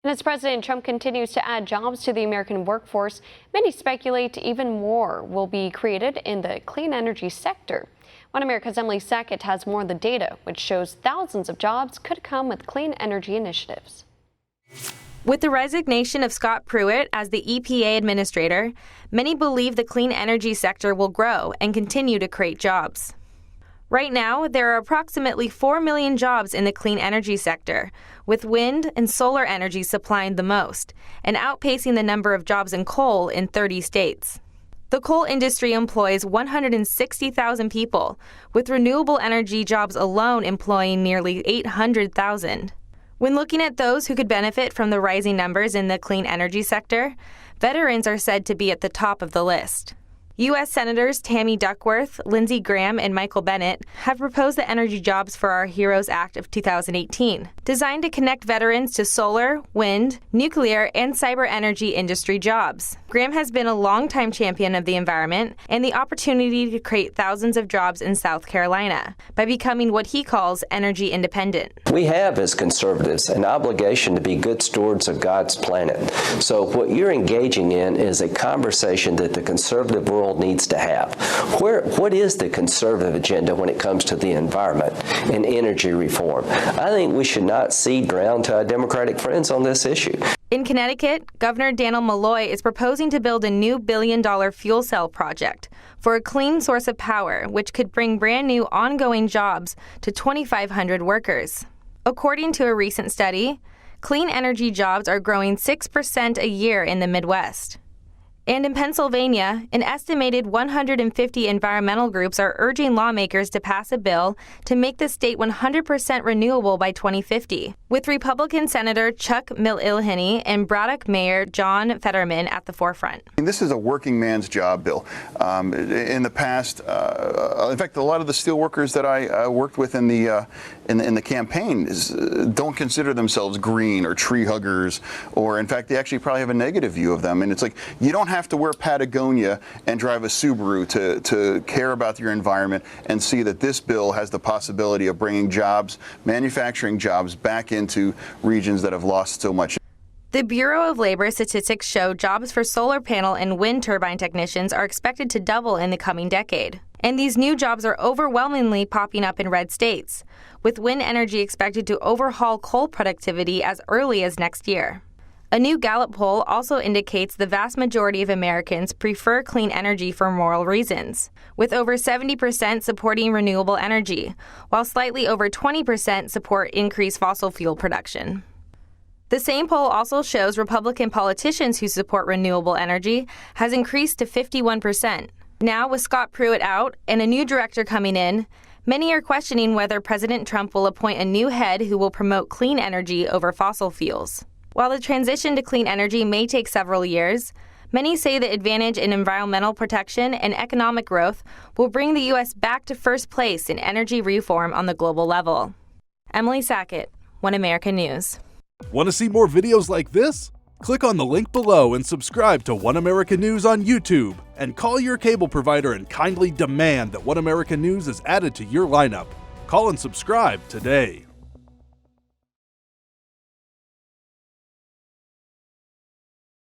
And as President Trump continues to add jobs to the American workforce, many speculate even more will be created in the clean energy sector. One America's Emily Sackett has more of the data, which shows thousands of jobs could come with clean energy initiatives. With the resignation of Scott Pruitt as the EPA administrator, many believe the clean energy sector will grow and continue to create jobs. Right now, there are approximately 4 million jobs in the clean energy sector, with wind and solar energy supplying the most, and outpacing the number of jobs in coal in 30 states. The coal industry employs 160,000 people, with renewable energy jobs alone employing nearly 800,000. When looking at those who could benefit from the rising numbers in the clean energy sector, veterans are said to be at the top of the list. U.S. Senators Tammy Duckworth, Lindsey Graham, and Michael Bennet have proposed the Energy Jobs for Our Heroes Act of 2018, designed to connect veterans to solar, wind, nuclear, and cyber energy industry jobs. Graham has been a longtime champion of the environment and the opportunity to create thousands of jobs in South Carolina by becoming what he calls energy independent. We have, as conservatives, an obligation to be good stewards of God's planet. So what you're engaging in is a conversation that the conservative world needs to have. What is the conservative agenda when it comes to the environment and energy reform? I think we should not cede ground to our Democratic friends on this issue. In Connecticut, Governor Dannel Malloy is proposing to build a new billion-dollar fuel cell project for a clean source of power, which could bring brand new ongoing jobs to 2,500 workers. According to a recent study, clean energy jobs are growing 6% a year in the Midwest. And in Pennsylvania, an estimated 150 environmental groups are urging lawmakers to pass a bill to make the state 100% renewable by 2050, with Republican Senator Chuck McIlhenny and Braddock Mayor John Fetterman at the forefront. This is a working man's job bill. In the past, in fact, a lot of the steelworkers that I worked with in the campaign don't consider themselves green or tree huggers, or in fact, they actually probably have a negative view of them. And it's like, you don't have to wear Patagonia and drive a Subaru to care about your environment and see that this bill has the possibility of bringing jobs, manufacturing jobs, back into regions that have lost so much. The Bureau of Labor statistics show jobs for solar panel and wind turbine technicians are expected to double in the coming decade. And these new jobs are overwhelmingly popping up in red states, with wind energy expected to overhaul coal productivity as early as next year. A new Gallup poll also indicates the vast majority of Americans prefer clean energy for moral reasons, with over 70% supporting renewable energy, while slightly over 20% support increased fossil fuel production. The same poll also shows Republican politicians who support renewable energy has increased to 51%. Now, with Scott Pruitt out and a new director coming in, many are questioning whether President Trump will appoint a new head who will promote clean energy over fossil fuels. While the transition to clean energy may take several years, many say the advantage in environmental protection and economic growth will bring the U.S. back to first place in energy reform on the global level. Emily Sackett, One America News. Want to see more videos like this? Click on the link below and subscribe to One America News on YouTube, and call your cable provider and kindly demand that One America News is added to your lineup. Call and subscribe today.